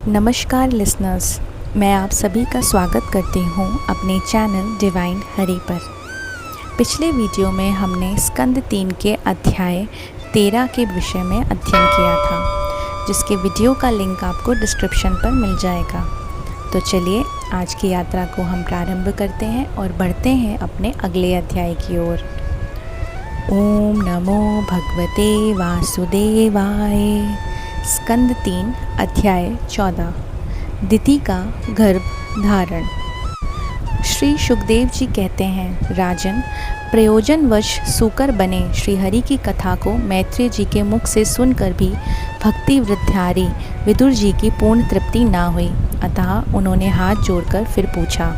नमस्कार लिसनर्स, मैं आप सभी का स्वागत करती हूँ अपने चैनल डिवाइन हरि पर। पिछले वीडियो में हमने स्कंद 3 के अध्याय 13 के विषय में अध्ययन किया था, जिसके वीडियो का लिंक आपको डिस्क्रिप्शन पर मिल जाएगा। तो चलिए आज की यात्रा को हम प्रारंभ करते हैं और बढ़ते हैं अपने अगले अध्याय की ओर। ओम नमो भगवते वासुदेवाय। स्कंद 3 अध्याय 14 दिति का गर्भ धारण। श्री सुखदेव जी कहते हैं, राजन, प्रयोजनवश सूकर बने श्रीहरि की कथा को मैत्रेय जी के मुख से सुनकर भी भक्ति वृद्धारी विदुर जी की पूर्ण तृप्ति ना हुई। अतः उन्होंने हाथ जोड़कर फिर पूछा,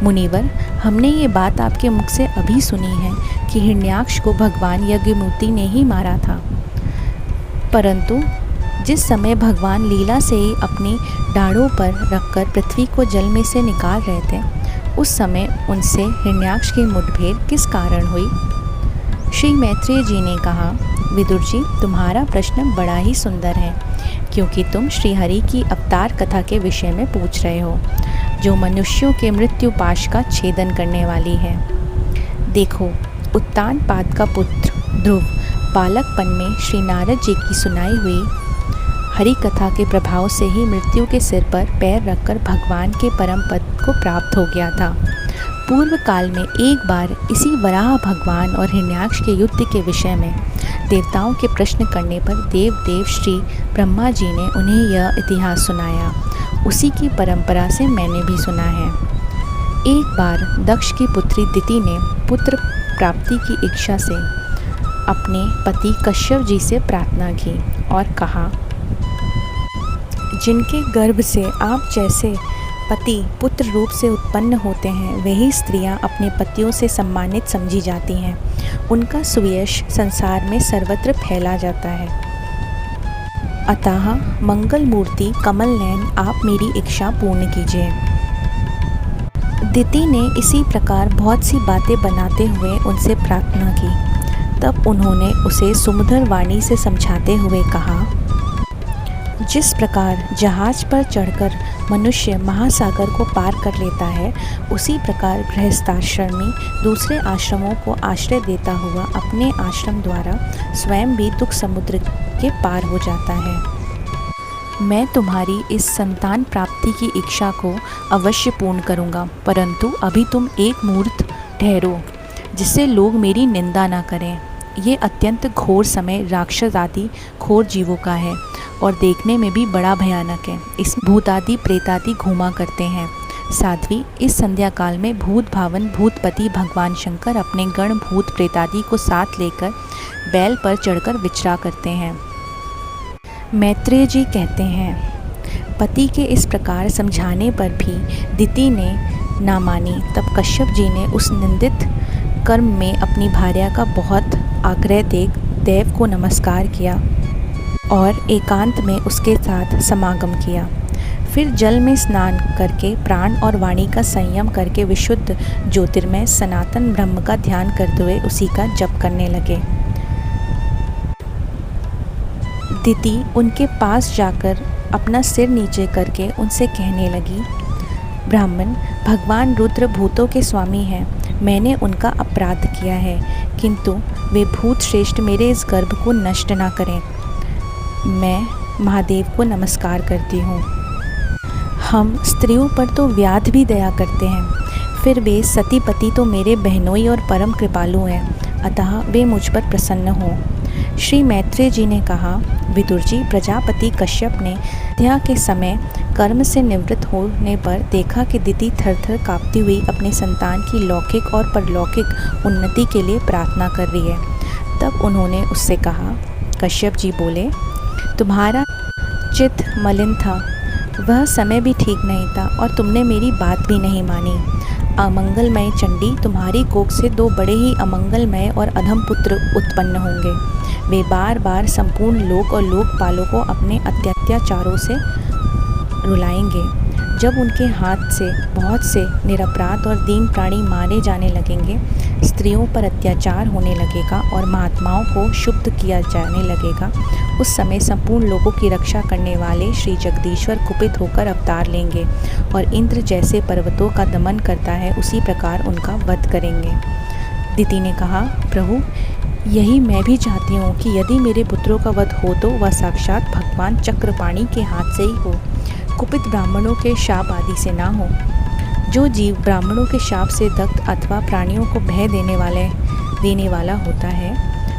मुनिवर, हमने ये बात आपके मुख से अभी सुनी है कि हिरण्याक्ष को भगवान यज्ञमूर्ति ने ही मारा था, परंतु जिस समय भगवान लीला से ही अपनी डाढ़ों पर रखकर पृथ्वी को जल में से निकाल रहे थे, उस समय उनसे हिरण्याक्ष की मुठभेड़ किस कारण हुई? श्री मैत्रेय जी ने कहा, विदुर जी, तुम्हारा प्रश्न बड़ा ही सुंदर है, क्योंकि तुम श्रीहरि की अवतार कथा के विषय में पूछ रहे हो, जो मनुष्यों के मृत्यु पाश का छेदन करने वाली है। देखो, उत्तानपाद का पुत्र ध्रुव बालकपन में श्री नारद जी की सुनाई हुई हरि कथा के प्रभाव से ही मृत्यु के सिर पर पैर रखकर भगवान के परम पद को प्राप्त हो गया था। पूर्व काल में एक बार इसी वराह भगवान और हिरण्याक्ष के युद्ध के विषय में देवताओं के प्रश्न करने पर देव श्री ब्रह्मा जी ने उन्हें यह इतिहास सुनाया। उसी की परंपरा से मैंने भी सुना है। एक बार दक्ष की पुत्री दिति ने पुत्र प्राप्ति की इच्छा से अपने पति कश्यप जी से प्रार्थना की और कहा, जिनके गर्भ से आप जैसे पति पुत्र रूप से उत्पन्न होते हैं, वही स्त्रियां अपने पतियों से सम्मानित समझी जाती हैं। उनका सुयश संसार में सर्वत्र फैला जाता है। अतः मंगल मूर्ति कमल नयन, आप मेरी इच्छा पूर्ण कीजिए। दिति ने इसी प्रकार बहुत सी बातें बनाते हुए उनसे प्रार्थना की। तब उन्होंने उसे सुमधुर वाणी से समझाते हुए कहा, जिस प्रकार जहाज पर चढ़कर मनुष्य महासागर को पार कर लेता है, उसी प्रकार गृहस्थाश्रमी दूसरे आश्रमों को आश्रय देता हुआ अपने आश्रम द्वारा स्वयं भी दुख समुद्र के पार हो जाता है। मैं तुम्हारी इस संतान प्राप्ति की इच्छा को अवश्य पूर्ण करूँगा, परंतु अभी तुम एक मुहूर्त ठहरो, जिससे लोग मेरी निंदा न करें। ये अत्यंत घोर समय राक्षस आदि घोर जीवों का है और देखने में भी बड़ा भयानक है। इस भूतादि प्रेतादि घूमा करते हैं। साध्वी, इस संध्या काल में भूत भावन भूतपति भगवान शंकर अपने गण भूत प्रेतादि को साथ लेकर बैल पर चढ़कर विचरा करते हैं। मैत्रेय जी कहते हैं, पति के इस प्रकार समझाने पर भी दिति ने ना मानी। तब कश्यप जी ने उस निंदित कर्म में अपनी भार्या का बहुत आग्रह देख देव को नमस्कार किया और एकांत में उसके साथ समागम किया। फिर जल में स्नान करके प्राण और वाणी का संयम करके विशुद्ध ज्योतिर्मय सनातन ब्रह्म का ध्यान करते हुए उसी का जप करने लगे। दिति उनके पास जाकर अपना सिर नीचे करके उनसे कहने लगी, ब्राह्मण, भगवान रुद्र भूतों के स्वामी हैं। मैंने उनका अपराध किया है, किंतु वे भूत श्रेष्ठ मेरे इस गर्भ को नष्ट ना करें। मैं महादेव को नमस्कार करती हूँ। हम स्त्रियों पर तो व्याध भी दया करते हैं, फिर वे सतीपति तो मेरे बहनोई और परम कृपालु हैं, अतः वे मुझ पर प्रसन्न हों। श्री मैत्रेय जी ने कहा, विदुर जी, प्रजापति कश्यप ने हत्या के समय कर्म से निवृत्त होने पर देखा कि दिति थर-थर काँपती हुई अपने संतान की लौकिक और परलौकिक उन्नति के लिए प्रार्थना कर रही है। तब उन्होंने उससे कहा, कश्यप जी बोले, तुम्हारा चित्त मलिन था, वह समय भी ठीक नहीं था और तुमने मेरी बात भी नहीं मानी। अमंगलमय चंडी, तुम्हारी कोख से 2 बड़े ही अमंगलमय और अधम पुत्र उत्पन्न होंगे। वे बार बार संपूर्ण लोक और लोकपालों को अपने अत्याचारों से रुलाएंगे। जब उनके हाथ से बहुत से निरपराध और दीन प्राणी मारे जाने लगेंगे, स्त्रियों पर अत्याचार होने लगेगा और महात्माओं को शुद्ध किया जाने लगेगा, उस समय संपूर्ण लोगों की रक्षा करने वाले श्री जगदीश्वर कुपित होकर अवतार लेंगे और इंद्र जैसे पर्वतों का दमन करता है उसी प्रकार उनका वध करेंगे। दिति ने कहा, प्रभु, यही मैं भी चाहती हूँ कि यदि मेरे पुत्रों का वध हो तो वह साक्षात भगवान चक्रपाणि के हाथ से ही हो, कुपित ब्राह्मणों के शाप आदि से ना हो। जो जीव ब्राह्मणों के शाप से दग्ध अथवा प्राणियों को भय देने वाला होता है,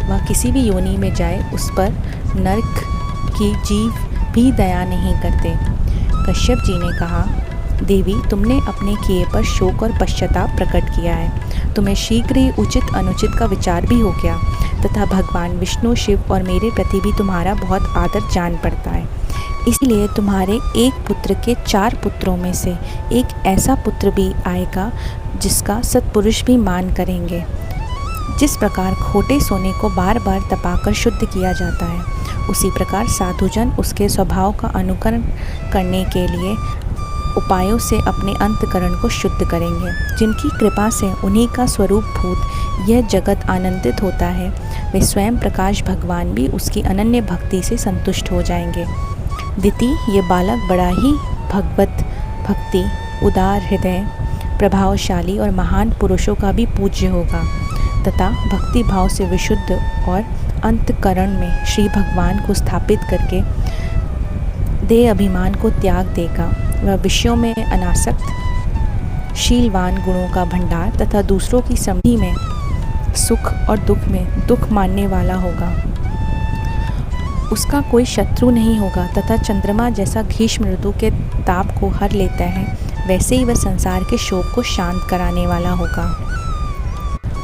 वह किसी भी योनि में जाए उस पर नरक की जीव भी दया नहीं करते। कश्यप जी ने कहा, देवी, तुमने अपने किए पर शोक और पश्चाताप प्रकट किया है। तुम्हें शीघ्र ही उचित अनुचित का विचार भी हो गया तथा भगवान विष्णु, शिव और मेरे प्रति भी तुम्हारा बहुत आदर जान पड़ता है। इसलिए तुम्हारे एक पुत्र के 4 पुत्रों में से एक ऐसा पुत्र भी आएगा जिसका सत्पुरुष भी मान करेंगे। जिस प्रकार खोटे सोने को बार बार तपाकर शुद्ध किया जाता है, उसी प्रकार साधुजन उसके स्वभाव का अनुकरण करने के लिए उपायों से अपने अंतकरण को शुद्ध करेंगे। जिनकी कृपा से उन्हीं का स्वरूप भूत यह जगत आनंदित होता है, वे स्वयं प्रकाश भगवान भी उसकी अनन्य भक्ति से संतुष्ट हो जाएंगे। दिति, ये बालक बड़ा ही भगवत भक्ति, उदार हृदय, प्रभावशाली और महान पुरुषों का भी पूज्य होगा तथा भक्ति भाव से विशुद्ध और अंतकरण में श्री भगवान को स्थापित करके देह अभिमान को त्याग देगा। वह विषयों में अनासक्त, शीलवान गुणों का भंडार तथा दूसरों की समृद्धि में सुख और दुख में दुख मानने वाला होगा। उसका कोई शत्रु नहीं होगा तथा चंद्रमा जैसा ग्रीष्म ऋतु के ताप को हर लेता है, वैसे ही वह संसार के शोक को शांत कराने वाला होगा।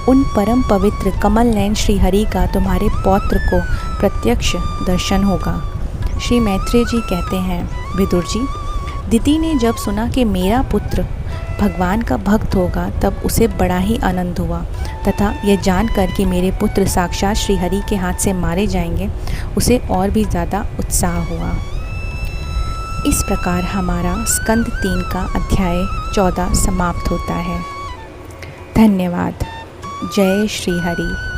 उन परम पवित्र कमल नयन श्री हरि का तुम्हारे पौत्र को प्रत्यक्ष दर्शन होगा। श्री मैत्रेय जी कहते हैं, विदुर जी, दिति ने जब सुना कि मेरा पुत्र भगवान का भक्त होगा तब उसे बड़ा ही आनंद हुआ तथा यह जानकर कि मेरे पुत्र साक्षात श्री हरि के हाथ से मारे जाएंगे, उसे और भी ज़्यादा उत्साह हुआ। इस प्रकार हमारा स्कंद 3 का अध्याय 14 समाप्त होता है। धन्यवाद। जय श्री हरि।